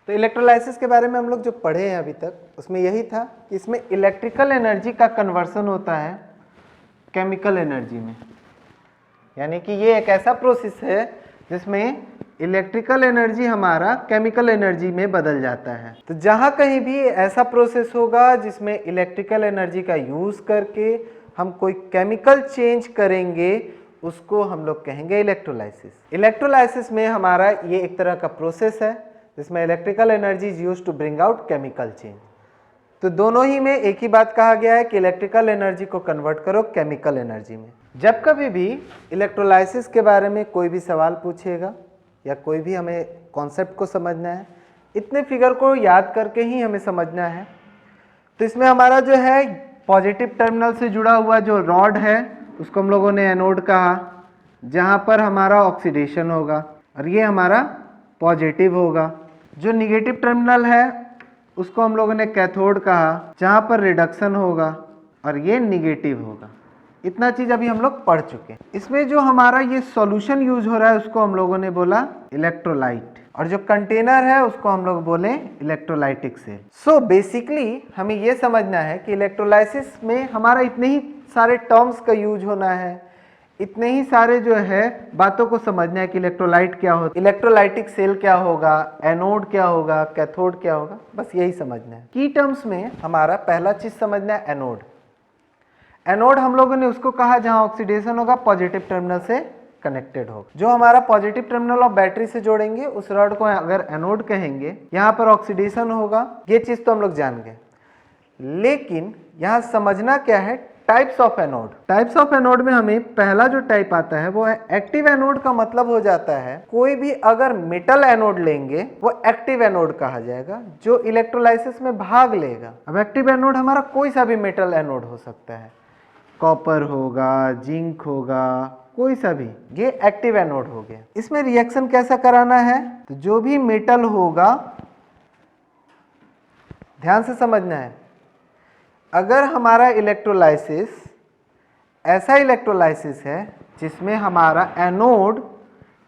तो इलेक्ट्रोलाइसिस के बारे में हम लोग जो पढ़े हैं अभी तक उसमें यही था कि इसमें इलेक्ट्रिकल एनर्जी का कन्वर्सन होता है केमिकल एनर्जी में, यानी कि ये एक ऐसा प्रोसेस है जिसमें इलेक्ट्रिकल एनर्जी हमारा केमिकल एनर्जी में बदल जाता है। तो जहाँ कहीं भी ऐसा प्रोसेस होगा जिसमें इलेक्ट्रिकल एनर्जी का यूज़ करके हम कोई केमिकल चेंज करेंगे उसको हम लोग कहेंगे इलेक्ट्रोलाइसिस। इलेक्ट्रोलाइसिस में हमारा ये एक तरह का प्रोसेस है जिसमें electrical energy is used to bring out chemical change. तो दोनों ही में एक ही बात कहा गया है कि इलेक्ट्रिकल एनर्जी को कन्वर्ट करो केमिकल एनर्जी में। जब कभी भी इलेक्ट्रोलाइसिस के बारे में कोई भी सवाल पूछेगा या कोई भी हमें कॉन्सेप्ट को समझना है, इतने फिगर को याद करके ही हमें समझना है। तो इसमें हमारा जो है पॉजिटिव टर्मिनल से जुड़ा हुआ जो रॉड है उसको हम लोगों ने एनोड कहा, जहाँ पर हमारा ऑक्सीडेशन होगा, और ये हमारा पॉजिटिव होगा। जो निगेटिव टर्मिनल है उसको हम लोगों ने कैथोड कहा, जहाँ पर रिडक्शन होगा, और ये निगेटिव होगा। इतना चीज़ अभी हम लोग पढ़ चुके हैं। इसमें जो हमारा ये सॉल्यूशन यूज हो रहा है उसको हम लोगों ने बोला इलेक्ट्रोलाइट, और जो कंटेनर है उसको हम लोग बोले इलेक्ट्रोलाइटिक सेल। सो बेसिकली हमें ये समझना है कि इलेक्ट्रोलाइसिस में हमारा इतने ही सारे टर्म्स का यूज होना है, इतने ही सारे जो है बातों को समझना है कि इलेक्ट्रोलाइट क्या होता है, इलेक्ट्रोलाइटिक सेल क्या होगा, एनोड क्या होगा, कैथोड क्या होगा, बस यही समझना है। की टर्म्स में हमारा पहला चीज समझना है एनोड। एनोड हम लोगों ने उसको कहा जहां ऑक्सीडेशन होगा पॉजिटिव टर्मिनल से कनेक्टेड होगा। जो हमारा पॉजिटिव टर्मिनल ऑफ बैटरी से जोड़ेंगे उस रॉड को अगर एनोड कहेंगे, यहाँ पर ऑक्सीडेशन होगा, ये चीज तो हम लोग जान गए। लेकिन यहाँ समझना क्या है, types of anode. Types of anode में हमें पहला जो टाइप आता है वो है एक्टिव एनोड। का मतलब हो जाता है कोई भी अगर मेटल एनोड लेंगे वो एक्टिव एनोड कहा जाएगा, जो इलेक्ट्रोलाइसिस में भाग लेगा। अब एक्टिव एनोड हमारा कोई सा भी मेटल एनोड हो सकता है, कॉपर होगा, जिंक होगा, कोई सा भी, ये एक्टिव एनोड हो गया। इसमें रिएक्शन कैसा कराना है, तो जो भी मेटल होगा, ध्यान से समझना है, अगर हमारा इलेक्ट्रोलाइसिस ऐसा इलेक्ट्रोलाइसिस है जिसमें हमारा एनोड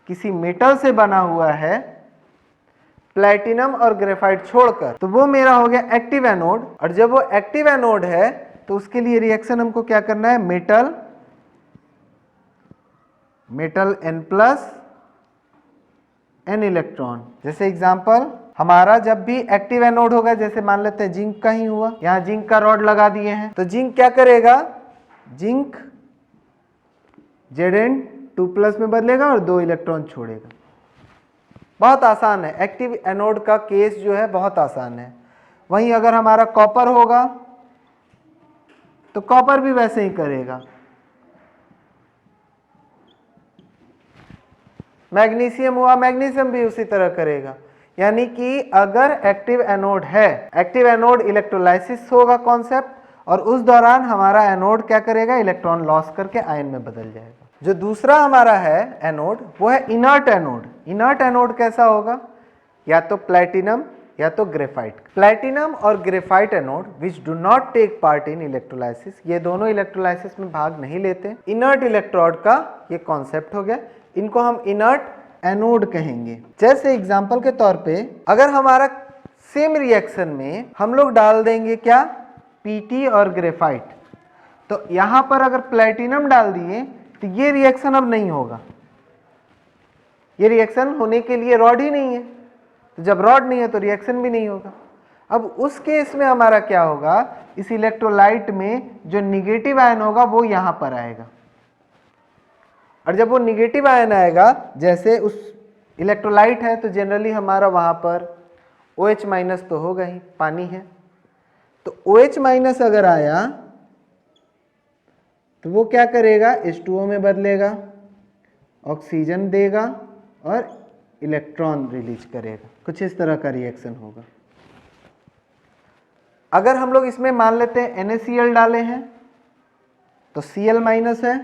किसी मेटल से बना हुआ है, प्लैटिनम और ग्रेफाइट छोड़कर, तो वो मेरा हो गया एक्टिव एनोड। और जब वो एक्टिव एनोड है तो उसके लिए रिएक्शन हमको क्या करना है, metal N plus N electron. जैसे एग्जांपल, हमारा जब भी एक्टिव एनोड होगा, जैसे मान लेते हैं जिंक का ही हुआ, यहाँ जिंक का रॉड लगा दिए हैं, तो जिंक क्या करेगा, जिंक Zn2+ में बदलेगा और 2 इलेक्ट्रॉन छोड़ेगा। बहुत आसान है, एक्टिव एनोड का केस जो है बहुत आसान है। वहीं अगर हमारा कॉपर होगा तो कॉपर भी वैसे ही करेगा। मैग्नीशियम हुआ, मैग्नीशियम भी उसी तरह करेगा। यानी कि अगर एक्टिव एनोड है, एक्टिव एनोड इलेक्ट्रोलाइसिस होगा कॉन्सेप्ट, और उस दौरान हमारा एनोड क्या करेगा, इलेक्ट्रॉन लॉस करके आयन में बदल जाएगा। जो दूसरा हमारा है एनोड वो है इनर्ट एनोड। इनर्ट एनोड कैसा होगा, या तो प्लैटिनम या तो ग्रेफाइट। प्लैटिनम और graphite anode which do not take part in electrolysis, ये दोनों इलेक्ट्रोलाइसिस में भाग नहीं लेते। इनर्ट इलेक्ट्रोड का ये कॉन्सेप्ट हो गया, इनको हम इनर्ट एनोड कहेंगे। जैसे एग्जांपल के तौर पे अगर हमारा सेम रिएक्शन में हम लोग डाल देंगे क्या, पीटी और ग्रेफाइट, तो यहां पर अगर प्लैटिनम डाल दिए तो ये रिएक्शन अब नहीं होगा। ये रिएक्शन होने के लिए रॉड ही नहीं है, तो जब रॉड नहीं है तो रिएक्शन भी नहीं होगा। अब उस केस में हमारा क्या होगा, इस इलेक्ट्रोलाइट में जो निगेटिव आयन होगा वो यहां पर आएगा, और जब वो निगेटिव आयन आएगा, जैसे उस इलेक्ट्रोलाइट है तो जनरली हमारा वहां पर OH- तो होगा ही, पानी है, तो OH- अगर आया तो वो क्या करेगा, H2O में बदलेगा, ऑक्सीजन देगा और इलेक्ट्रॉन रिलीज करेगा। कुछ इस तरह का रिएक्शन होगा। अगर हम लोग इसमें मान लेते हैं NaCl डाले हैं तो Cl- है,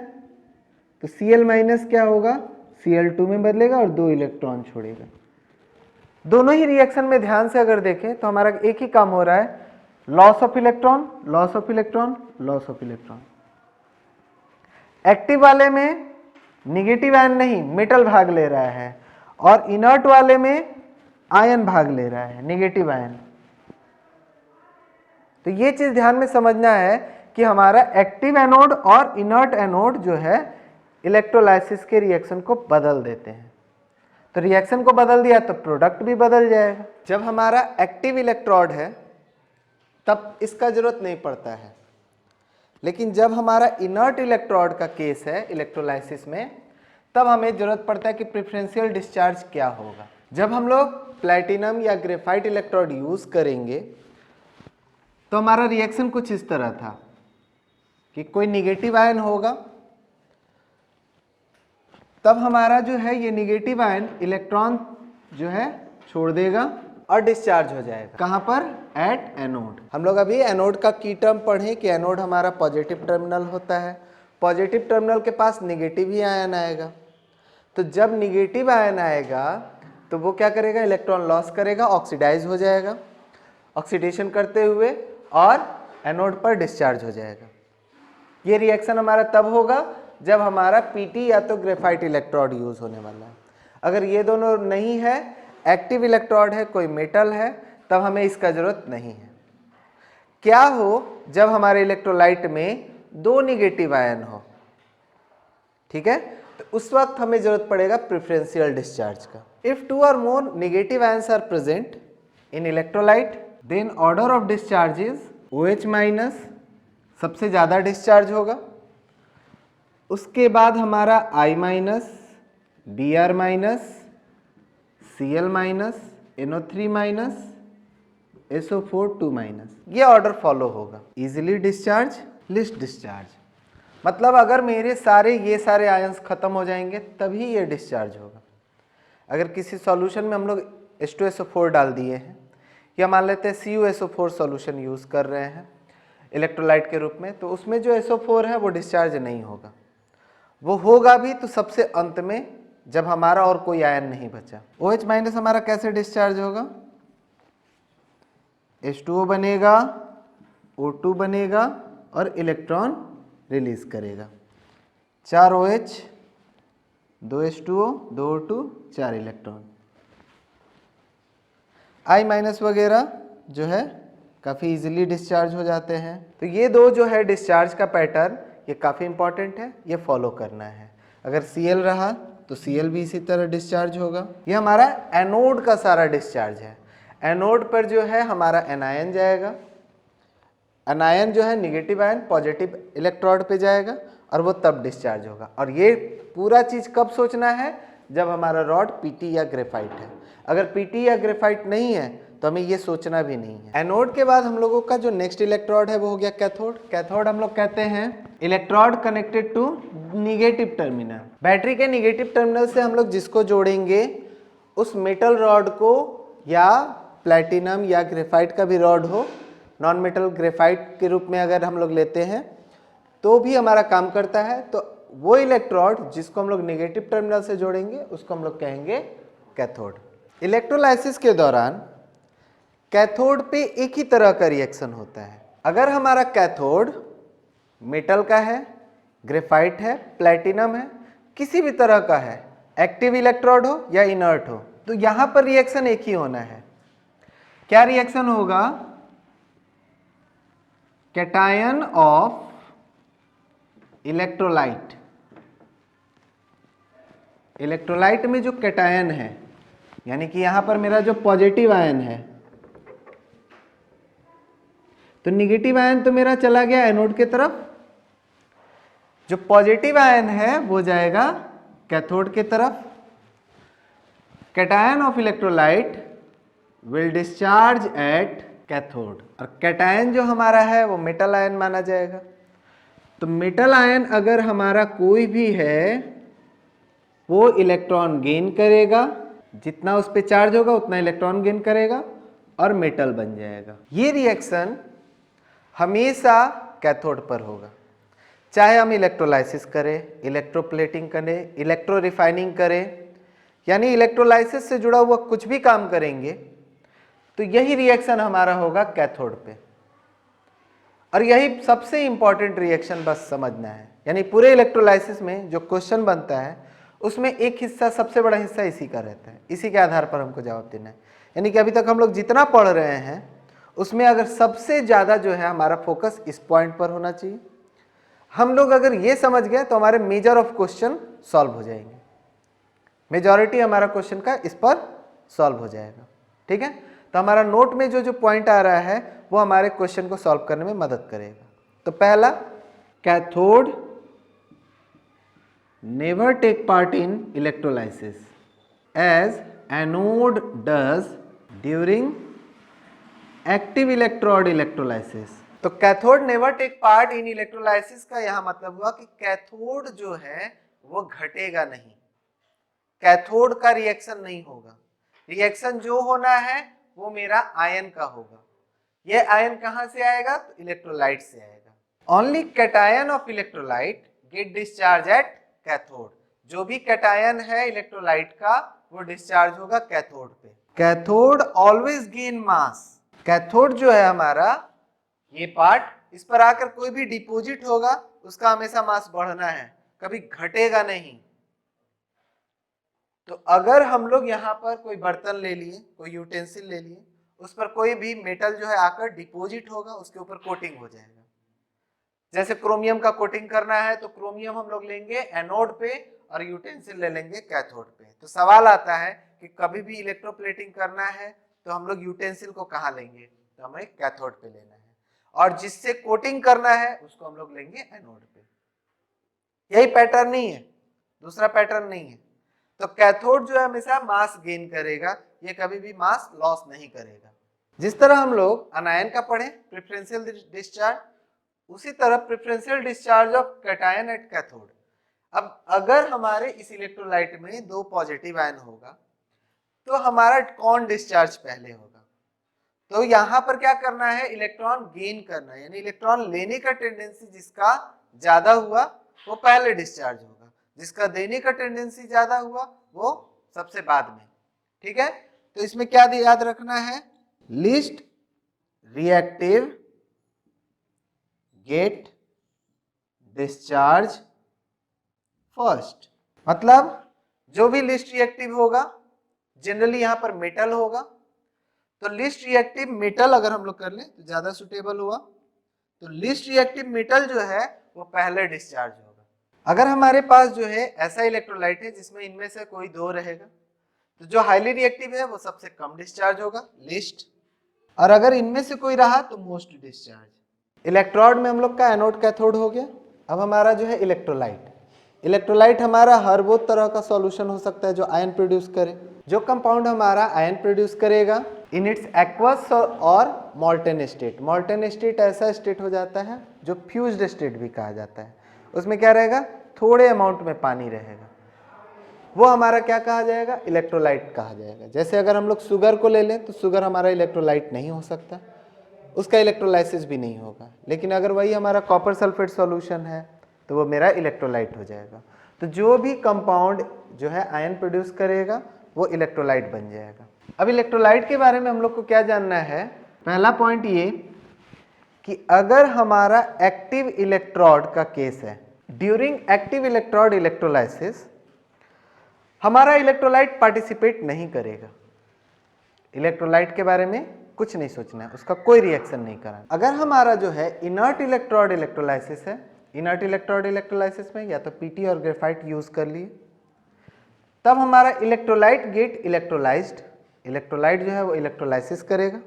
तो Cl- क्या होगा, Cl2 में बदलेगा और 2 इलेक्ट्रॉन छोड़ेगा। दोनों ही रिएक्शन में ध्यान से अगर देखें तो हमारा एक ही काम हो रहा है, loss of electron, loss of electron, loss of electron. Active वाले में निगेटिव आयन नहीं, मेटल भाग ले रहा है, और इनर्ट वाले में आयन भाग ले रहा है, नेगेटिव आयन। तो ये चीज ध्यान में समझना है कि हमारा एक्टिव एनोड और इनर्ट एनोड जो है इलेक्ट्रोलाइसिस के रिएक्शन को बदल देते हैं। तो रिएक्शन को बदल दिया तो प्रोडक्ट भी बदल जाएगा। जब हमारा एक्टिव इलेक्ट्रोड है तब इसका जरूरत नहीं पड़ता है, लेकिन जब हमारा इनर्ट इलेक्ट्रोड का केस है इलेक्ट्रोलाइसिस में, तब हमें जरूरत पड़ता है कि प्रेफरेंशियल डिस्चार्ज क्या होगा। जब हम लोग प्लैटिनम या ग्रेफाइट इलेक्ट्रोड यूज करेंगे तो हमारा रिएक्शन कुछ इस तरह था कि कोई निगेटिव आयन होगा, तब हमारा जो है ये निगेटिव आयन इलेक्ट्रॉन जो है छोड़ देगा और डिस्चार्ज हो जाएगा। कहाँ पर? At anode. हम लोग अभी एनोड का की टर्म पढ़े कि एनोड हमारा पॉजिटिव टर्मिनल होता है, पॉजिटिव टर्मिनल के पास निगेटिव ही आयन आएगा। तो जब निगेटिव आयन आएगा तो वो क्या करेगा? इलेक्ट्रॉन लॉस करेगा, ऑक्सीडाइज हो जाएगा, ऑक्सीडेशन करते हुए और एनोड पर डिस्चार्ज हो जाएगा। ये रिएक्शन हमारा तब होगा जब हमारा पीटी या तो ग्रेफाइट इलेक्ट्रोड यूज होने वाला है। अगर ये दोनों नहीं है, एक्टिव इलेक्ट्रोड है, कोई मेटल है, तब हमें इसका जरूरत नहीं है। क्या हो जब हमारे इलेक्ट्रोलाइट में दो निगेटिव आयन हो, ठीक है, तो उस वक्त हमें जरूरत पड़ेगा प्रेफरेंशियल डिस्चार्ज का। If two or more negative ions are present in electrolyte then order of discharge is OH minus, सबसे ज्यादा डिस्चार्ज होगा, उसके बाद हमारा I minus, Br minus, Cl minus, NO3 minus, SO4 2 minus, ये ऑर्डर फॉलो होगा। Easily discharge, least discharge, मतलब अगर मेरे ये सारे आयंस खत्म हो जाएंगे तभी ये डिस्चार्ज होगा। अगर किसी सॉल्यूशन में हम लोग H2SO4 डाल दिए हैं या मान लेते हैं CuSO4 सॉल्यूशन यूज कर रहे हैं इलेक्ट्रोलाइट के रूप में, तो उसमें जो SO4 है वो डिस्चार्ज नहीं होगा। वो होगा भी तो सबसे अंत में, जब हमारा और कोई आयन नहीं बचा। OH माइनस हमारा कैसे डिस्चार्ज होगा? H2O बनेगा, O2 बनेगा और इलेक्ट्रॉन रिलीज करेगा। 4 OH, 2 H2O, 2 O2, 4 electron. I minus वगैरह जो है काफ़ी इजीली डिस्चार्ज हो जाते हैं। तो ये दो जो है डिस्चार्ज का पैटर्न, ये काफ़ी इंपॉर्टेंट है, ये फॉलो करना है। अगर Cl रहा तो Cl भी इसी तरह डिस्चार्ज होगा। ये हमारा एनोड का सारा डिस्चार्ज है। एनोड पर जो है हमारा एनायन जाएगा, एनायन जो है निगेटिव आयन पॉजिटिव इलेक्ट्रोड पे जाएगा और वो तब डिस्चार्ज होगा। और ये पूरा चीज़ कब सोचना है? जब हमारा रॉड पीटी या ग्रेफाइट है। अगर पीटी या ग्रेफाइट नहीं है तो हमें ये सोचना भी नहीं है। एनोड के बाद हम लोगों का जो नेक्स्ट इलेक्ट्रोड है वो हो गया कैथोड। कैथोड हम लोग कहते हैं electrode connected to negative terminal. Battery के निगेटिव टर्मिनल से हम लोग जिसको जोड़ेंगे उस मेटल रॉड को, या प्लैटिनम या ग्रेफाइट का भी रॉड हो, नॉन मेटल ग्रेफाइट के रूप में अगर हम लोग लेते हैं तो भी हमारा काम करता है। तो वो इलेक्ट्रोड जिसको हम लोग नेगेटिव टर्मिनल से जोड़ेंगे उसको हम लोग कहेंगे कैथोड। इलेक्ट्रोलाइसिस के दौरान कैथोड पे एक ही तरह का रिएक्शन होता है। अगर हमारा कैथोड मेटल का है, ग्रेफाइट है, प्लैटिनम है, किसी भी तरह का है, एक्टिव इलेक्ट्रोड हो या इनर्ट हो, तो यहां पर रिएक्शन एक ही होना है। क्या रिएक्शन होगा? Cation of electrolyte. इलेक्ट्रोलाइट में जो कैटायन है, यानी कि यहां पर मेरा जो पॉजिटिव आयन है, तो निगेटिव आयन तो मेरा चला गया एनोड की तरफ, जो पॉजिटिव आयन है वो जाएगा कैथोड की तरफ। Cation of electrolyte will discharge at cathode. और कैटायन जो हमारा है वो मेटल आयन माना जाएगा। तो मेटल आयन अगर हमारा कोई भी है वो इलेक्ट्रॉन गेन करेगा, जितना उस पर चार्ज होगा उतना इलेक्ट्रॉन गेन करेगा और मेटल बन जाएगा। ये रिएक्शन हमेशा कैथोड पर होगा, चाहे हम इलेक्ट्रोलाइसिस करें, इलेक्ट्रोप्लेटिंग करें, इलेक्ट्रो रिफाइनिंग करें, यानी इलेक्ट्रोलाइसिस से जुड़ा हुआ कुछ भी काम करेंगे तो यही रिएक्शन हमारा होगा कैथोड पे। और यही सबसे इंपॉर्टेंट रिएक्शन बस समझना है। यानी पूरे इलेक्ट्रोलाइसिस में जो क्वेश्चन बनता है उसमें एक हिस्सा, सबसे बड़ा हिस्सा इसी का रहता है। इसी के आधार पर हमको जवाब देना है। यानी कि अभी तक हम लोग जितना पढ़ रहे हैं उसमें अगर सबसे ज़्यादा जो है हमारा फोकस इस पॉइंट पर होना चाहिए। हम लोग अगर ये समझ गए तो हमारे मेजर ऑफ क्वेश्चन सॉल्व हो जाएंगे। मेजॉरिटी हमारा क्वेश्चन का इस पर सॉल्व हो जाएगा। ठीक है, तो हमारा नोट में जो जो पॉइंट आ रहा है वो हमारे क्वेश्चन को सॉल्व करने में मदद करेगा। तो पहला, cathode never take part in electrolysis as anode does during active electrode electrolysis. तो cathode never take part in electrolysis का यहां मतलब हुआ कि कैथोड जो है वो घटेगा नहीं, कैथोड का रिएक्शन नहीं होगा। रिएक्शन जो होना है वो मेरा आयन का होगा। ये आयन कहां से आएगा? तो इलेक्ट्रोलाइट से आएगा। Only cation of electrolyte get discharge at cathode. जो भी कैटायन है इलेक्ट्रोलाइट का वो डिस्चार्ज होगा कैथोड पे। कैथोड ऑलवेज गेन मास। कैथोड जो है हमारा ये पार्ट, इस पर आकर कोई भी डिपॉजिट होगा उसका हमेशा मास बढ़ना है, कभी घटेगा नहीं। तो अगर हम लोग यहाँ पर कोई बर्तन ले लिए, कोई यूटेंसिल ले लिए, उस पर कोई भी मेटल जो है आकर डिपॉजिट होगा, उसके ऊपर कोटिंग हो जाएगा। जैसे क्रोमियम का कोटिंग करना है तो क्रोमियम हम लोग लेंगे एनोड पे और यूटेंसिल ले लेंगे कैथोड पे। तो सवाल आता है कि कभी भी इलेक्ट्रोप्लेटिंग करना है तो हम लोग यूटेंसिल को कहाँ लेंगे? तो हमें कैथोड पे लेना है, और जिससे कोटिंग करना है उसको हम लोग लेंगे एनोड पे। यही पैटर्न नहीं है, दूसरा पैटर्न नहीं है। तो कैथोड जो है हमेशा मास गेन करेगा, ये कभी भी मास लॉस नहीं करेगा। जिस तरह हम लोग अनायन का पढ़े प्रेफरेंशियल डिस्चार्ज, उसी तरह preferential discharge of cation at cathode. अब अगर हमारे इस इलेक्ट्रोलाइट में दो पॉजिटिव आयन होगा तो हमारा कौन डिस्चार्ज पहले होगा? तो यहां पर क्या करना है? इलेक्ट्रॉन गेन करना है, यानी इलेक्ट्रॉन लेने का टेंडेंसी जिसका ज्यादा हुआ वो पहले डिस्चार्ज होगा, जिसका देने का टेंडेंसी ज्यादा हुआ वो सबसे बाद में। ठीक है, तो इसमें क्या याद रखना है? Least reactive get discharge first. मतलब जो भी लीस्ट रिएक्टिव होगा, जनरली यहां पर मेटल होगा, तो लीस्ट रिएक्टिव मेटल अगर हम लोग कर लें तो ज्यादा सुटेबल हुआ। तो लीस्ट रिएक्टिव मेटल जो है वो पहले डिस्चार्ज होगा। अगर हमारे पास जो है ऐसा इलेक्ट्रोलाइट है जिसमें इनमें से कोई दो रहेगा, तो जो हाईली रिएक्टिव है वो सबसे कम डिस्चार्ज होगा, लीस्ट, और अगर इनमें से कोई रहा तो मोस्ट डिस्चार्ज। इलेक्ट्रोड में हम लोग का एनोड कैथोड हो गया। अब हमारा जो है इलेक्ट्रोलाइट, इलेक्ट्रोलाइट हमारा हर वो तरह का सॉल्यूशन हो सकता है जो आयन प्रोड्यूस करे। जो कंपाउंड हमारा आयन प्रोड्यूस करेगा इन इट्स एक्वस और मॉल्टेन स्टेट। मॉल्टेन स्टेट ऐसा स्टेट हो जाता है जो फ्यूज्ड स्टेट भी कहा जाता है। उसमें क्या रहेगा? थोड़े अमाउंट में पानी रहेगा, वो हमारा क्या कहा जाएगा? इलेक्ट्रोलाइट कहा जाएगा। जैसे अगर हम लोग शुगर को ले लें तो शुगर हमारा इलेक्ट्रोलाइट नहीं हो सकता, उसका इलेक्ट्रोलाइसिस भी नहीं होगा। लेकिन अगर वही हमारा कॉपर सल्फेट सॉल्यूशन है तो वो मेरा इलेक्ट्रोलाइट हो जाएगा। तो जो भी कंपाउंड जो है आयन प्रोड्यूस करेगा वो इलेक्ट्रोलाइट बन जाएगा। अब इलेक्ट्रोलाइट के बारे में हम लोग को क्या जानना है? पहला पॉइंट ये कि अगर हमारा एक्टिव इलेक्ट्रोड का केस है, ड्यूरिंग एक्टिव इलेक्ट्रोड इलेक्ट्रोलाइसिस हमारा इलेक्ट्रोलाइट पार्टिसिपेट नहीं करेगा। इलेक्ट्रोलाइट के बारे में कुछ नहीं सोचना है, उसका कोई रिएक्शन नहीं करना। अगर हमारा जो है इनर्ट इलेक्ट्रोड इलेक्ट्रोलाइसिस है, इनर्ट इलेक्ट्रोड इलेक्ट्रोलाइसिस में या तो पीटी और ग्रेफाइट यूज कर लिए, तब हमारा इलेक्ट्रोलाइट गेट इलेक्ट्रोलाइज्ड। इलेक्ट्रोलाइट जो है वो इलेक्ट्रोलाइसिस करेगा,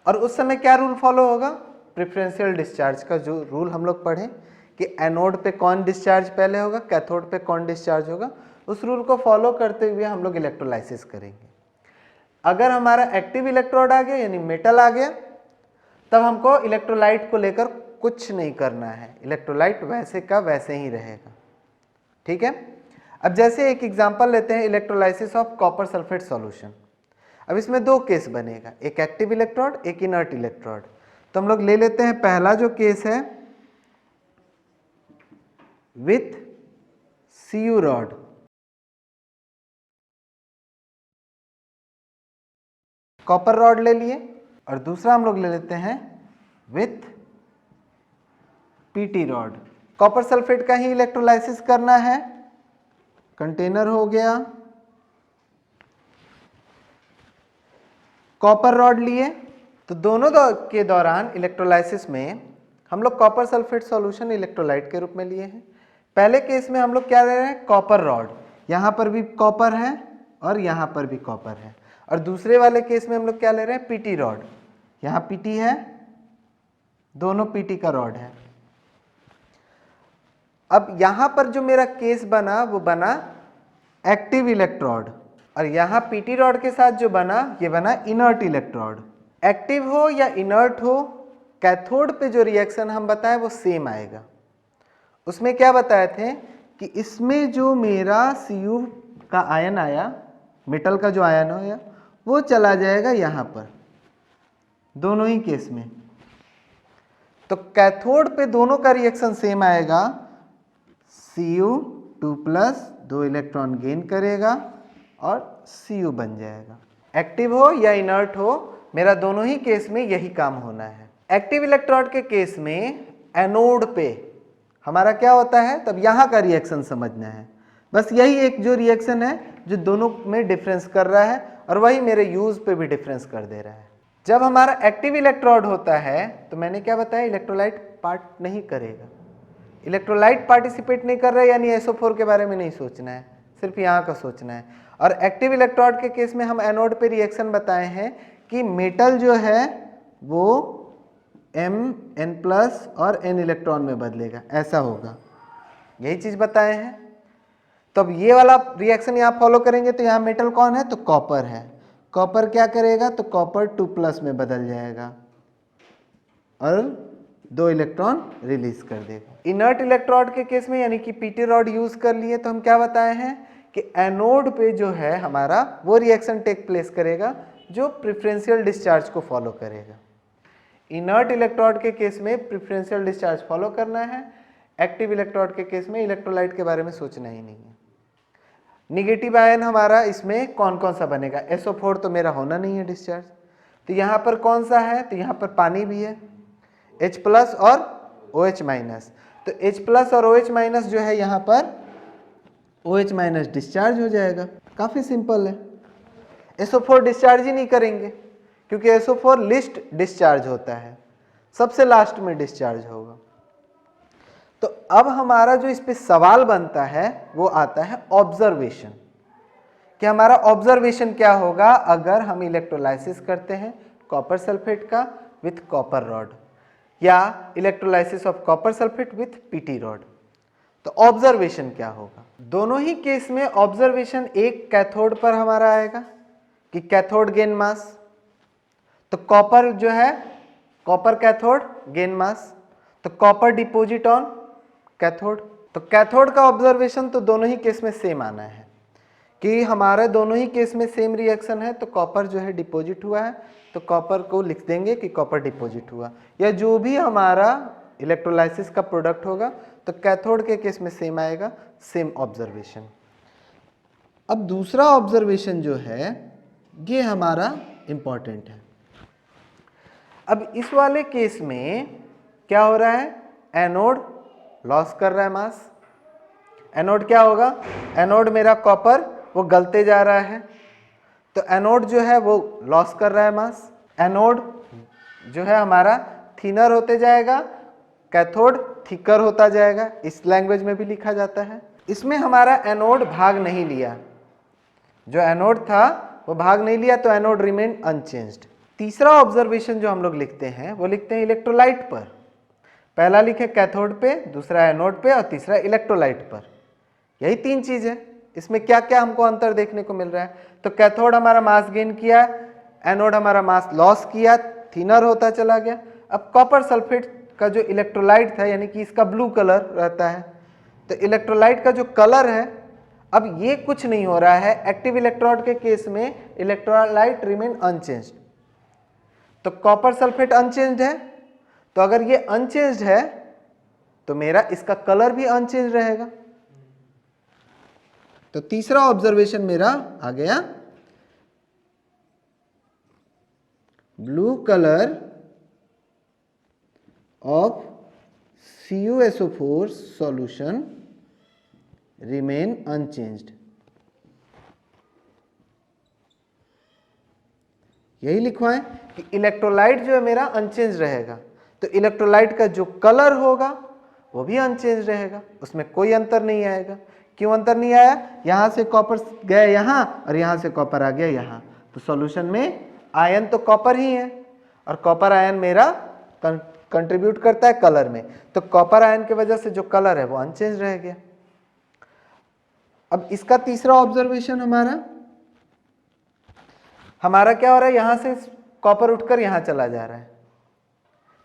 और उस समय क्या रूल फॉलो होगा? प्रेफरेंशियल डिस्चार्ज का जो रूल हम लोग पढ़े कि एनोड पे कौन डिस्चार्ज पहले होगा, कैथोड पे कौन डिस्चार्ज होगा, उस रूल को फॉलो करते हुए हम लोग इलेक्ट्रोलाइसिस करेंगे। अगर हमारा एक्टिव इलेक्ट्रोड आ गया यानी मेटल आ गया, तब हमको इलेक्ट्रोलाइट को लेकर कुछ नहीं करना है, इलेक्ट्रोलाइट वैसे का वैसे ही रहेगा। ठीक है, अब जैसे एक एग्जांपल लेते हैं, electrolysis of copper sulphate solution. अब इसमें दो केस बनेगा, एक एक्टिव इलेक्ट्रोड, एक इनर्ट इलेक्ट्रोड। तो हम लोग ले लेते हैं पहला जो केस है with CU rod. Copper rod ले लिए, और दूसरा हम लोग ले लेते हैं with PT rod. Copper sulphate का ही इलेक्ट्रोलाइसिस करना है, कंटेनर हो गया, कॉपर रॉड लिए। तो दोनों के दौरान इलेक्ट्रोलाइसिस में हम लोग कॉपर सल्फेट सॉल्यूशन इलेक्ट्रोलाइट के रूप में लिए हैं। पहले केस में हम लोग क्या ले रहे हैं, कॉपर रॉड, यहाँ पर भी कॉपर है और यहाँ पर भी कॉपर है। और दूसरे वाले केस में हम लोग क्या ले रहे हैं, पीटी रॉड, यहाँ पीटी है, दोनों पीटी का रॉड है। अब यहाँ पर जो मेरा केस बना वो बना एक्टिव इलेक्ट्रोड, और यहाँ पीटी रॉड के साथ जो बना ये बना इनर्ट इलेक्ट्रोड। एक्टिव हो या इनर्ट हो, कैथोड पे जो रिएक्शन हम बताएं वो सेम आएगा। उसमें क्या बताए थे कि इसमें जो मेरा Cu का आयन आया, मेटल का जो आयन आया, वो चला जाएगा यहाँ पर, दोनों ही केस में। तो कैथोड पे दोनों का रिएक्शन सेम आएगा, Cu2+, 2 इलेक्ट्रॉन गेन करेगा और Cu बन जाएगा। एक्टिव हो या इनर्ट हो, मेरा दोनों ही केस में यही काम होना है। एक्टिव इलेक्ट्रोड के केस में एनोड पे हमारा क्या होता है, तब यहाँ का रिएक्शन समझना है। बस यही एक जो रिएक्शन है जो दोनों में डिफरेंस कर रहा है, और वही मेरे यूज पे भी डिफरेंस कर दे रहा है। जब हमारा एक्टिव इलेक्ट्रोड होता है तो मैंने क्या बताया, इलेक्ट्रोलाइट पार्ट नहीं करेगा। इलेक्ट्रोलाइट पार्टिसिपेट नहीं कर रहा है, यानी SO4 के बारे में नहीं सोचना है, सिर्फ यहाँ का सोचना है। और एक्टिव इलेक्ट्रोड के केस में हम एनोड पे रिएक्शन बताए हैं कि मेटल जो है वो Mn+ और n इलेक्ट्रॉन में बदलेगा, ऐसा होगा, यही चीज बताए हैं। तो अब ये वाला रिएक्शन यहाँ फॉलो करेंगे तो यहाँ मेटल कौन है, तो कॉपर है। कॉपर क्या करेगा, तो कॉपर 2+ में बदल जाएगा और 2 इलेक्ट्रॉन रिलीज कर देगा। इनर्ट इलेक्ट्रोड के केस में यानी कि पीटी रॉड यूज कर लिए तो हम क्या बताए हैं कि एनोड पे जो है हमारा वो रिएक्शन टेक प्लेस करेगा जो प्रेफरेंशियल डिस्चार्ज को फॉलो करेगा। इनर्ट इलेक्ट्रोड के केस में प्रेफरेंशियल डिस्चार्ज फॉलो करना है, एक्टिव इलेक्ट्रोड के केस में इलेक्ट्रोलाइट के बारे में सोचना ही नहीं है। निगेटिव आयन हमारा इसमें कौन कौन सा बनेगा, SO4 तो मेरा होना नहीं है डिस्चार्ज, तो यहाँ पर कौन सा है, तो यहाँ पर पानी भी है, H+ और OH-। तो H+ और OH- जो है यहाँ पर OH- डिस्चार्ज हो जाएगा, काफी सिंपल है। SO4 डिस्चार्ज ही नहीं करेंगे क्योंकि SO4 लिस्ट डिस्चार्ज होता है, सबसे लास्ट में डिस्चार्ज होगा। तो अब हमारा जो इस पे सवाल बनता है वो आता है ऑब्जर्वेशन, कि हमारा ऑब्जर्वेशन क्या होगा अगर हम इलेक्ट्रोलाइसिस करते हैं कॉपर सल्फेट का विथ कॉपर रॉड, या electrolysis of copper sulphate with PT rod. तो ऑब्जर्वेशन क्या होगा, दोनों ही केस में ऑब्जर्वेशन एक कैथोड पर हमारा आएगा कि कैथोड गेन मास, तो कॉपर जो है कॉपर कैथोड गेन मास, तो कॉपर डिपोजिट ऑन कैथोड। तो कैथोड का ऑब्जर्वेशन तो दोनों ही केस में सेम आना है कि हमारे दोनों ही केस में सेम रिएक्शन है, तो कॉपर जो है डिपोजिट हुआ है तो कॉपर को लिख देंगे कि कॉपर डिपोजिट हुआ, या जो भी हमारा इलेक्ट्रोलाइसिस का प्रोडक्ट होगा तो कैथोड के केस में सेम आएगा, सेम ऑब्जर्वेशन। अब दूसरा ऑब्जर्वेशन जो है ये हमारा इंपॉर्टेंट है। अब इस वाले केस में क्या हो रहा है, एनोड लॉस कर रहा है मास। एनोड क्या होगा, एनोड मेरा कॉपर वो गलते जा रहा है, तो एनोड जो है वो लॉस कर रहा है मास। एनोड जो है हमारा थिनर होते जाएगा, कैथोड थिकर होता जाएगा, इस लैंग्वेज में भी लिखा जाता है। इसमें हमारा एनोड भाग नहीं लिया, जो एनोड था वो भाग नहीं लिया, तो एनोड रिमेन अनचेंज्ड। तीसरा ऑब्जर्वेशन जो हम लोग लिखते हैं वो लिखते हैं इलेक्ट्रोलाइट पर। पहला लिखे कैथोड पे, दूसरा एनोड पे और तीसरा इलेक्ट्रोलाइट पर। यही 3 चीज है। इसमें क्या क्या हमको अंतर देखने को मिल रहा है, तो कैथोड हमारा मास गेन किया, एनोड हमारा मास लॉस किया, थिनर होता चला गया। अब कॉपर सल्फेट का जो इलेक्ट्रोलाइट था, यानी कि इसका ब्लू कलर रहता है, तो इलेक्ट्रोलाइट का जो कलर है अब ये कुछ नहीं हो रहा है। एक्टिव इलेक्ट्रोड के केस में इलेक्ट्रोलाइट रिमेन अनचेंज्ड, तो कॉपर सल्फेट अनचेंज्ड है, तो अगर ये अनचेंज्ड है तो मेरा इसका कलर भी अनचेंज रहेगा। तो तीसरा ऑब्जर्वेशन मेरा आ गया, blue colour of CuSO4 solution remain unchanged. यही लिखवाएं कि इलेक्ट्रोलाइट जो है मेरा अनचेंज रहेगा, तो इलेक्ट्रोलाइट का जो कलर होगा वो भी अनचेंज रहेगा, उसमें कोई अंतर नहीं आएगा। क्यों अंतर नहीं आया? यहां से कॉपर गया यहां और यहां से कॉपर आ गया यहां, तो सॉल्यूशन में आयन तो कॉपर ही है और कॉपर आयन मेरा कंट्रीब्यूट करता है कलर में, तो कॉपर आयन की वजह से जो कलर है वो अनचेंज रह गया। अब इसका तीसरा ऑब्जर्वेशन हमारा क्या हो रहा है, यहां से कॉपर उठकर यहां चला जा रहा है,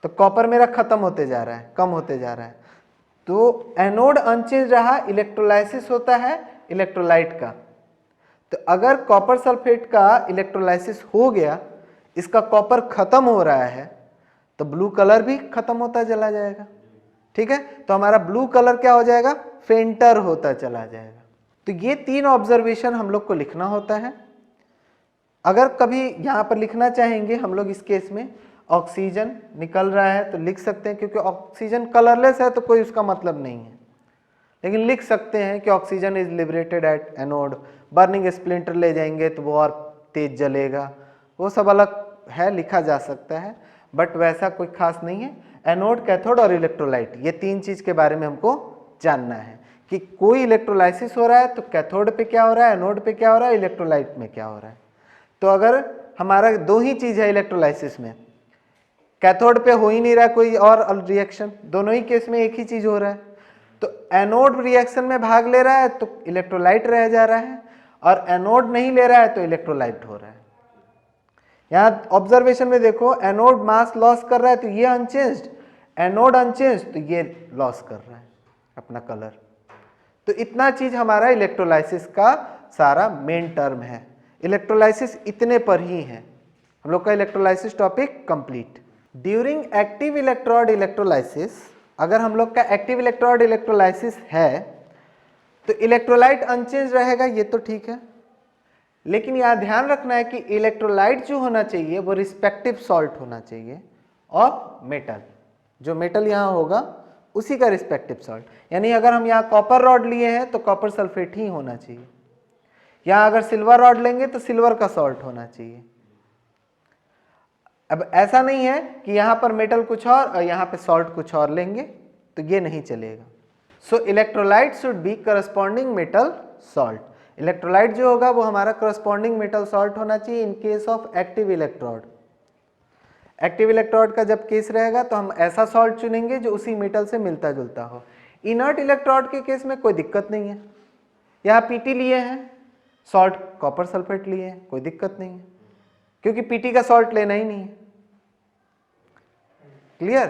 तो कॉपर मेरा खत्म होते जा रहा है, कम होते जा रहा है, तो एनोड अनचेंज रहा। इलेक्ट्रोलाइसिस होता है इलेक्ट्रोलाइट का, तो अगर कॉपर सल्फेट का इलेक्ट्रोलाइसिस हो गया, इसका कॉपर खत्म हो रहा है, तो ब्लू कलर भी खत्म होता चला जाएगा। ठीक है, तो हमारा ब्लू कलर क्या हो जाएगा, फेंटर होता चला जाएगा। तो ये 3 ऑब्जर्वेशन हम लोग को लिखना होता है। अगर कभी यहां पर लिखना चाहेंगे हम लोग, इस केस में ऑक्सीजन निकल रहा है तो लिख सकते हैं, क्योंकि ऑक्सीजन कलरलेस है तो कोई उसका मतलब नहीं है, लेकिन लिख सकते हैं कि oxygen is liberated at anode. Burning splinter ले जाएंगे तो वो और तेज जलेगा, वो सब अलग है, लिखा जा सकता है, बट वैसा कोई खास नहीं है। एनोड, कैथोड और इलेक्ट्रोलाइट, ये 3 चीज के बारे में हमको जानना है कि कोई इलेक्ट्रोलाइसिस हो रहा है तो कैथोड पे क्या हो रहा है, एनोड पे क्या हो रहा है, इलेक्ट्रोलाइट में क्या हो रहा है। तो अगर हमारा 2 ही चीज है इलेक्ट्रोलाइसिस में, कैथोड पे हो ही नहीं रहा कोई और रिएक्शन, दोनों ही केस में एक ही चीज हो रहा है, तो एनोड रिएक्शन में भाग ले रहा है तो इलेक्ट्रोलाइट रह जा रहा है, और एनोड नहीं ले रहा है तो इलेक्ट्रोलाइट हो रहा है। यहां ऑब्जर्वेशन में देखो, एनोड मास लॉस कर रहा है तो ये अनचेंज्ड, एनोड अनचेंज्ड तो ये लॉस कर रहा है अपना कलर। तो इतना चीज हमारा इलेक्ट्रोलाइसिस का सारा मेन टर्म है। इलेक्ट्रोलाइसिस इतने पर ही है, हम लोग का electrolysis topic complete. During active electrode electrolysis, अगर हम लोग का एक्टिव इलेक्ट्रोड इलेक्ट्रोलाइसिस है तो इलेक्ट्रोलाइट अनचेंज रहेगा, ये तो ठीक है, लेकिन यहां ध्यान रखना है कि इलेक्ट्रोलाइट जो होना चाहिए वो रिस्पेक्टिव सॉल्ट होना चाहिए, और मेटल, जो मेटल यहां होगा उसी का रिस्पेक्टिव सॉल्ट। यानी अगर हम यहाँ कॉपर रॉड लिए हैं तो कॉपर सल्फेट ही होना चाहिए, यहां अगर सिल्वर रॉड लेंगे तो सिल्वर का सॉल्ट होना चाहिए। अब ऐसा नहीं है कि यहां पर मेटल कुछ और यहां पे सॉल्ट कुछ और लेंगे, तो ये नहीं चलेगा। So electrolyte should be corresponding metal salt. Electrolyte जो होगा वो हमारा करस्पॉन्डिंग मेटल सॉल्ट होना चाहिए in case of active electrode. Active electrode का जब केस रहेगा तो हम ऐसा सॉल्ट चुनेंगे जो उसी मेटल से मिलता जुलता हो। इनर्ट इलेक्ट्रोड के केस में कोई दिक्कत नहीं है, यहाँ पीटी लिए हैं, सॉल्ट कॉपर सल्फेट लिए हैं, कोई दिक्कत नहीं है, क्योंकि पीटी का सॉल्ट लेना ही नहीं है। क्लियर?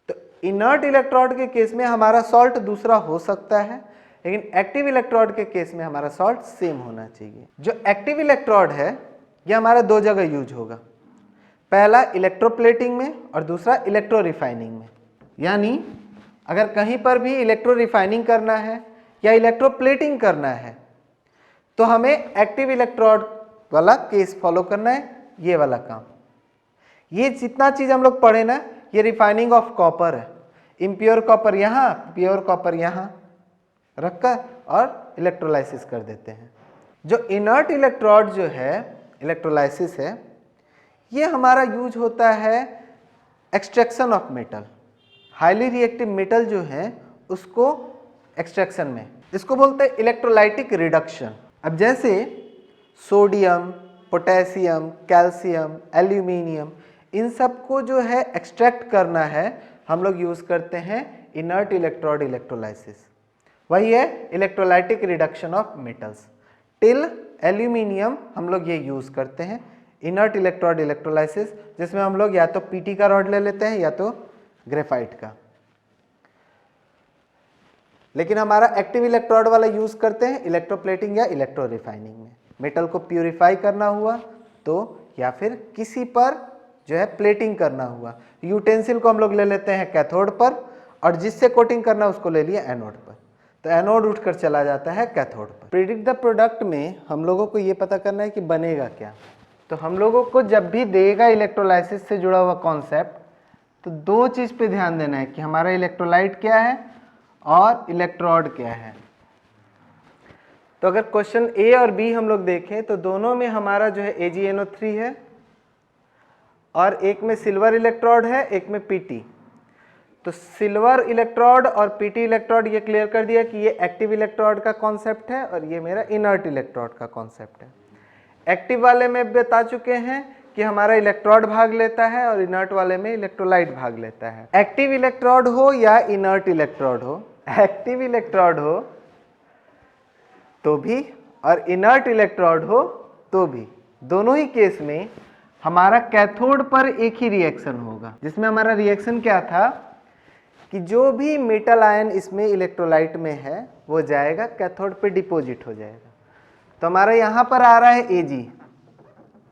तो इनर्ट इलेक्ट्रोड के केस में हमारा सॉल्ट दूसरा हो सकता है, लेकिन एक्टिव इलेक्ट्रोड के केस में हमारा सॉल्ट सेम होना चाहिए। जो एक्टिव इलेक्ट्रोड है ये हमारा 2 जगह यूज होगा, पहला इलेक्ट्रोप्लेटिंग में और दूसरा इलेक्ट्रो रिफाइनिंग में। यानी अगर कहीं पर भी इलेक्ट्रो रिफाइनिंग करना है या इलेक्ट्रोप्लेटिंग करना है तो हमें एक्टिव इलेक्ट्रोड वाला केस फॉलो करना है, ये वाला काम। ये जितना चीज हम लोग पढ़े ना, ये रिफाइनिंग ऑफ कॉपर है। इम्प्योर कॉपर यहाँ, प्योर कॉपर यहाँ रखकर और इलेक्ट्रोलाइसिस कर देते हैं। जो इनर्ट इलेक्ट्रोड जो है इलेक्ट्रोलाइसिस है, ये हमारा यूज होता है extraction of metal. Highly reactive metal जो है उसको एक्सट्रैक्शन में, इसको बोलते हैं इलेक्ट्रोलाइटिक रिडक्शन। अब जैसे सोडियम, पोटेशियम, कैल्शियम, एल्यूमिनियम, इन सब को जो है एक्सट्रैक्ट करना है, हम लोग यूज करते हैं इनर्ट इलेक्ट्रोड इलेक्ट्रोलाइसिस। वही है electrolytic reduction of metals. Till aluminium हम लोग ये यूज करते हैं इनर्ट इलेक्ट्रोड इलेक्ट्रोलाइसिस, जिसमें हम लोग या तो पीटी का रॉड ले लेते हैं या तो ग्रेफाइट का। लेकिन हमारा एक्टिव इलेक्ट्रोड वाला यूज करते हैं इलेक्ट्रोप्लेटिंग या इलेक्ट्रो रिफाइनिंग में। मेटल को प्यूरिफाई करना हुआ तो, या फिर किसी पर जो है प्लेटिंग करना हुआ, यूटेंसिल को हम लोग ले लेते हैं कैथोड पर, और जिससे कोटिंग करना उसको ले लिया एनोड पर, तो एनोड उठकर चला जाता है कैथोड पर। प्रेडिक्ट द प्रोडक्ट में हम लोगों को ये पता करना है कि बनेगा क्या। तो हम लोगों को जब भी देगा इलेक्ट्रोलाइसिस से जुड़ा हुआ कॉन्सेप्ट, तो 2 चीज पे ध्यान देना है कि हमारा इलेक्ट्रोलाइट क्या है और इलेक्ट्रोड क्या है। तो अगर क्वेश्चन ए और बी हम लोग देखें तो दोनों में हमारा जो है AgNO3 है और एक में सिल्वर इलेक्ट्रोड है, एक में Pt। तो सिल्वर इलेक्ट्रोड और Pt इलेक्ट्रोड ये क्लियर कर दिया कि ये एक्टिव इलेक्ट्रोड का कॉन्सेप्ट है और ये मेरा इनर्ट इलेक्ट्रोड का कॉन्सेप्ट है। एक्टिव वाले में बता चुके हैं कि हमारा इलेक्ट्रोड भाग लेता है और इनर्ट वाले में इलेक्ट्रोलाइट भाग लेता है। एक्टिव इलेक्ट्रोड हो या इनर्ट इलेक्ट्रोड हो, एक्टिव इलेक्ट्रोड हो तो भी और इनर्ट इलेक्ट्रोड हो तो भी, दोनों ही केस में हमारा कैथोड पर एक ही रिएक्शन होगा, जिसमें हमारा रिएक्शन क्या था कि जो भी मेटल आयन इसमें इलेक्ट्रोलाइट में है वो जाएगा कैथोड पे डिपॉजिट हो जाएगा। तो हमारा यहाँ पर आ रहा है Ag,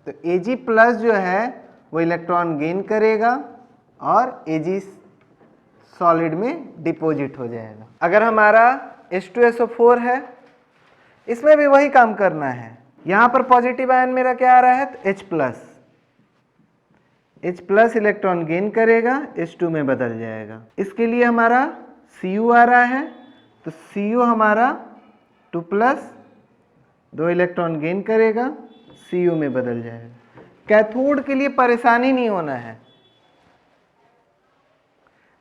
तो Ag प्लस जो है वो इलेक्ट्रॉन गेन करेगा और Ag सॉलिड में डिपॉजिट हो जाएगा। अगर हमारा H2SO4 है, इसमें भी वही काम करना है। यहाँ पर पॉजिटिव आयन मेरा क्या आ रहा है, तो H प्लस इलेक्ट्रॉन गेन करेगा, H2 में बदल जाएगा। इसके लिए हमारा Cu आ रहा है, तो Cu हमारा 2 प्लस 2 इलेक्ट्रॉन गेन करेगा, Cu में बदल जाएगा। कैथोड के लिए परेशानी नहीं होना है।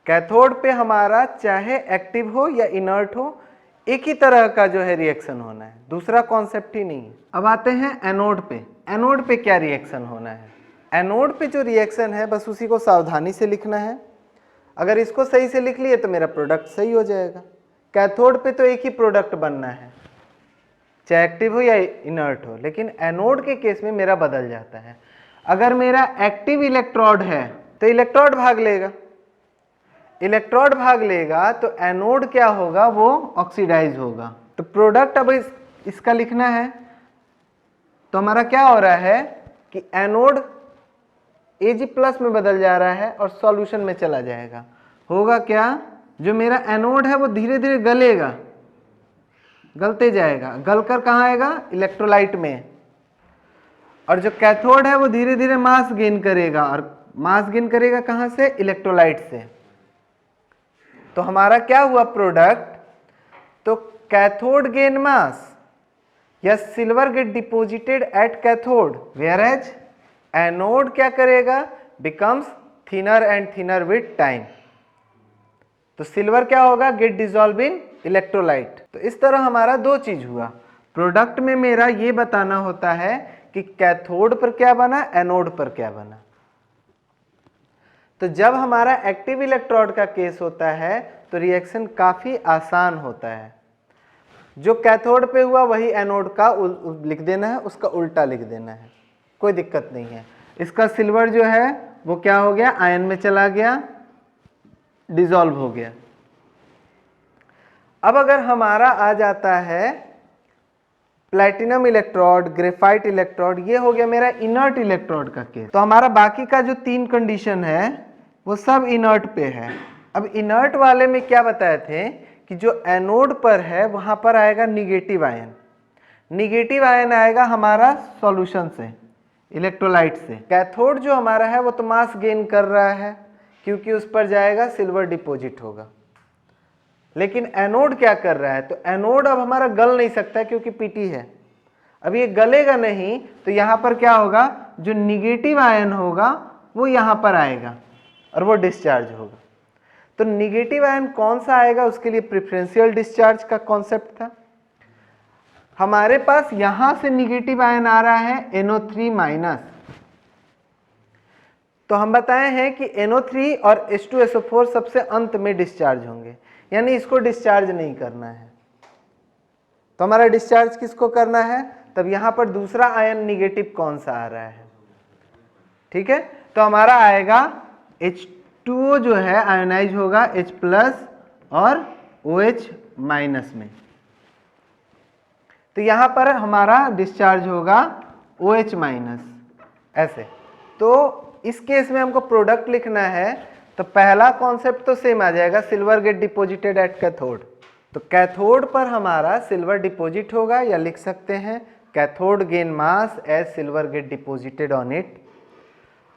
कैथोड पे हमारा चाहे एक्टिव हो या इनर्ट हो, एक ही तरह का जो है रिएक्शन होना है, दूसरा कॉन्सेप्ट ही नहीं है। अब आते हैं एनोड पे। एनोड पे क्या रिएक्शन होना है? एनोड पे जो रिएक्शन है बस उसी को सावधानी से लिखना है। अगर इसको सही से लिख लिए तो मेरा प्रोडक्ट सही हो जाएगा। कैथोड पे तो एक ही प्रोडक्ट बनना है, चाहे एक्टिव हो या इनर्ट हो, लेकिन एनोड के केस में मेरा बदल जाता है। अगर मेरा एक्टिव इलेक्ट्रोड है तो इलेक्ट्रोड भाग लेगा, इलेक्ट्रोड भाग लेगा तो एनोड क्या होगा, वो ऑक्सीडाइज होगा। तो प्रोडक्ट अब इसका लिखना है, तो हमारा क्या हो रहा है कि एनोड Ag प्लस में बदल जा रहा है और सॉल्यूशन में चला जाएगा। होगा क्या, जो मेरा एनोड है वो धीरे धीरे गलेगा, गलते जाएगा, गलकर कहाँ आएगा, इलेक्ट्रोलाइट में। और जो कैथोड है वो धीरे धीरे मास गेन करेगा, और मास गेन करेगा कहाँ से, इलेक्ट्रोलाइट से। तो हमारा क्या हुआ प्रोडक्ट, तो कैथोड गेन मास या silver get deposited at cathode, whereas anode क्या करेगा, becomes thinner and thinner with time. तो सिल्वर क्या होगा, गेट डिसॉल्व इन इलेक्ट्रोलाइट। तो इस तरह हमारा दो चीज हुआ। प्रोडक्ट में मेरा ये बताना होता है कि कैथोड पर क्या बना, एनोड पर क्या बना। तो जब हमारा एक्टिव इलेक्ट्रोड का केस होता है तो रिएक्शन काफी आसान होता है। जो कैथोड पे हुआ वही एनोड का लिख देना है, उसका उल्टा लिख देना है, कोई दिक्कत नहीं है। इसका सिल्वर जो है वो क्या हो गया, आयन में चला गया, डिसॉल्व हो गया। अब अगर हमारा आ जाता है प्लैटिनम इलेक्ट्रोड, ग्रेफाइट इलेक्ट्रोड, ये हो गया मेरा इनर्ट इलेक्ट्रोड का केस। तो हमारा बाकी का जो 3 कंडीशन है वो सब इनर्ट पे है। अब इनर्ट वाले में क्या बताए थे कि जो एनोड पर है वहां पर आएगा निगेटिव आयन। निगेटिव आयन आएगा हमारा सॉल्यूशन से, इलेक्ट्रोलाइट से। कैथोड जो हमारा है वो तो मास गेन कर रहा है क्योंकि उस पर जाएगा सिल्वर डिपॉजिट होगा। लेकिन एनोड क्या कर रहा है, तो एनोड अब हमारा गल नहीं सकता क्योंकि पीटी है। अब ये गलेगा नहीं तो यहाँ पर क्या होगा, जो निगेटिव आयन होगा वो यहाँ पर आएगा और वो डिस्चार्ज होगा। तो निगेटिव आयन कौन सा आएगा, उसके लिए प्रेफरेंशियल डिस्चार्ज का कॉन्सेप्ट था। हमारे पास यहां से निगेटिव आयन आ रहा है NO3 माइनस, तो हम बताए हैं कि NO3 और H2SO4 सबसे अंत में डिस्चार्ज होंगे, यानी इसको डिस्चार्ज नहीं करना है। तो हमारा डिस्चार्ज किसको करना है, तब यहां पर दूसरा आयन निगेटिव कौन सा आ रहा है, ठीक है। तो हमारा आएगा H2O जो है आयोनाइज होगा H प्लस और OH माइनस में। तो यहां पर हमारा डिस्चार्ज होगा OH माइनस, ऐसे। तो इस केस में हमको प्रोडक्ट लिखना है, तो पहला कॉन्सेप्ट तो सेम आ जाएगा, silver get deposited at cathode. तो कैथोड पर हमारा सिल्वर डिपॉजिट होगा, या लिख सकते हैं cathode gain mass as silver get deposited on it.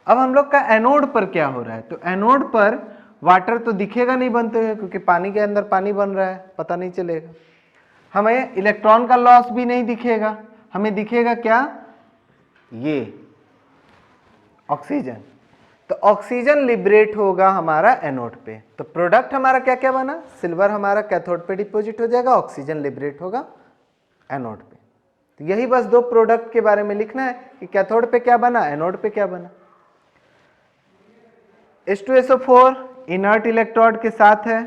अब हम लोग का एनोड पर क्या हो रहा है, तो एनोड पर वाटर तो दिखेगा नहीं बनते हुए क्योंकि पानी के अंदर पानी बन रहा है, पता नहीं चलेगा। हमें इलेक्ट्रॉन का लॉस भी नहीं दिखेगा, हमें दिखेगा क्या, ये ऑक्सीजन। तो ऑक्सीजन लिबरेट होगा हमारा एनोड पे। तो प्रोडक्ट हमारा क्या क्या बना, सिल्वर हमारा कैथोड पे डिपॉजिट हो जाएगा, ऑक्सीजन लिबरेट होगा एनोड पे। तो यही बस दो प्रोडक्ट के बारे में लिखना है कि कैथोड पे क्या बना, एनोड पे क्या बना। H2SO4 इनर्ट इलेक्ट्रोड के साथ है,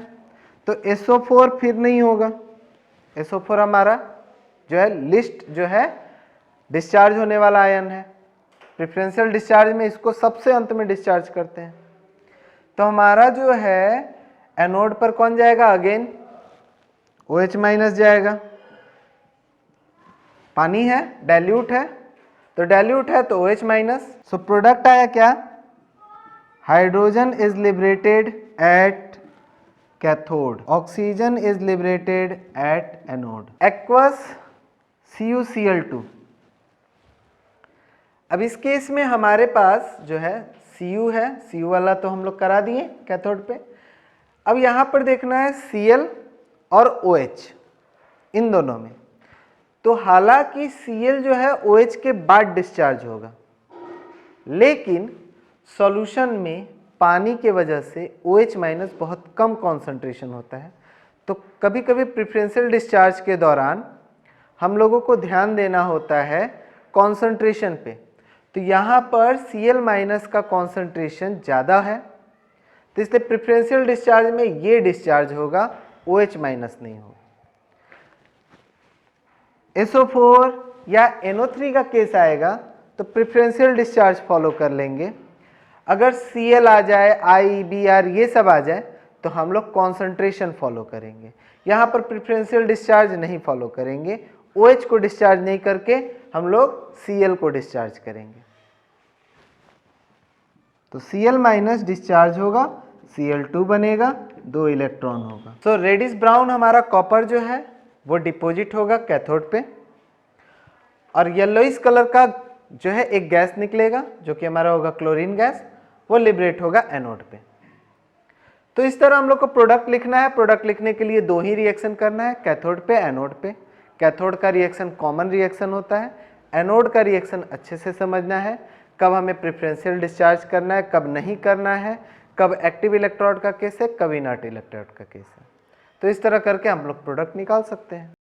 तो SO4 फिर नहीं होगा। SO4 हमारा जो है लिस्ट जो है डिस्चार्ज होने वाला आयन है, प्रेफरेंशियल डिस्चार्ज में इसको सबसे अंत में डिस्चार्ज करते हैं। तो हमारा जो है एनोड पर कौन जाएगा, अगेन OH माइनस जाएगा। पानी है, डाइल्यूट है, तो डाइल्यूट है तो OH माइनस। सो प्रोडक्ट आया क्या, hydrogen is liberated at cathode, oxygen is liberated at anode. Aqueous CuCl2। अब इस केस में हमारे पास जो है Cu है, Cu वाला तो हम लोग करा दिए कैथोड पे। अब यहाँ पर देखना है Cl और OH इन दोनों में। तो हालांकि Cl जो है OH के बाद डिस्चार्ज होगा, लेकिन सॉल्यूशन में पानी के वजह से OH माइनस बहुत कम कॉन्सेंट्रेशन होता है। तो कभी कभी प्रेफरेंशियल डिस्चार्ज के दौरान हम लोगों को ध्यान देना होता है कॉन्सेंट्रेशन पे। तो यहाँ पर Cl माइनस का कॉन्सेंट्रेशन ज़्यादा है, तो इसलिए प्रेफरेंशियल डिस्चार्ज में ये डिस्चार्ज होगा, OH माइनस नहीं होगा। SO4 या NO3 का केस आएगा तो प्रेफरेंशियल डिस्चार्ज फॉलो कर लेंगे। अगर Cl आ जाए, I, Br ये सब आ जाए तो हम लोग कॉन्सेंट्रेशन फॉलो करेंगे। यहाँ पर प्रेफरेंशियल डिस्चार्ज नहीं फॉलो करेंगे, OH को डिस्चार्ज नहीं करके हम लोग Cl को डिस्चार्ज करेंगे। तो Cl माइनस डिस्चार्ज होगा, Cl2 बनेगा, 2 इलेक्ट्रॉन होगा। सो रेडिश ब्राउन हमारा कॉपर जो है वो डिपॉजिट होगा कैथोड पे, और येलोइश कलर का जो है एक गैस निकलेगा जो कि हमारा होगा क्लोरीन गैस, वो लिबरेट होगा एनोड पे। तो इस तरह हम लोग को प्रोडक्ट लिखना है। प्रोडक्ट लिखने के लिए दो ही रिएक्शन करना है, कैथोड पे, एनोड पे। कैथोड का रिएक्शन कॉमन रिएक्शन होता है, एनोड का रिएक्शन अच्छे से समझना है, कब हमें प्रेफरेंशियल डिस्चार्ज करना है, कब नहीं करना है, कब एक्टिव इलेक्ट्रोड का केस है, कब इनर्ट इलेक्ट्रोड का केस है। तो इस तरह करके हम लोग प्रोडक्ट निकाल सकते हैं।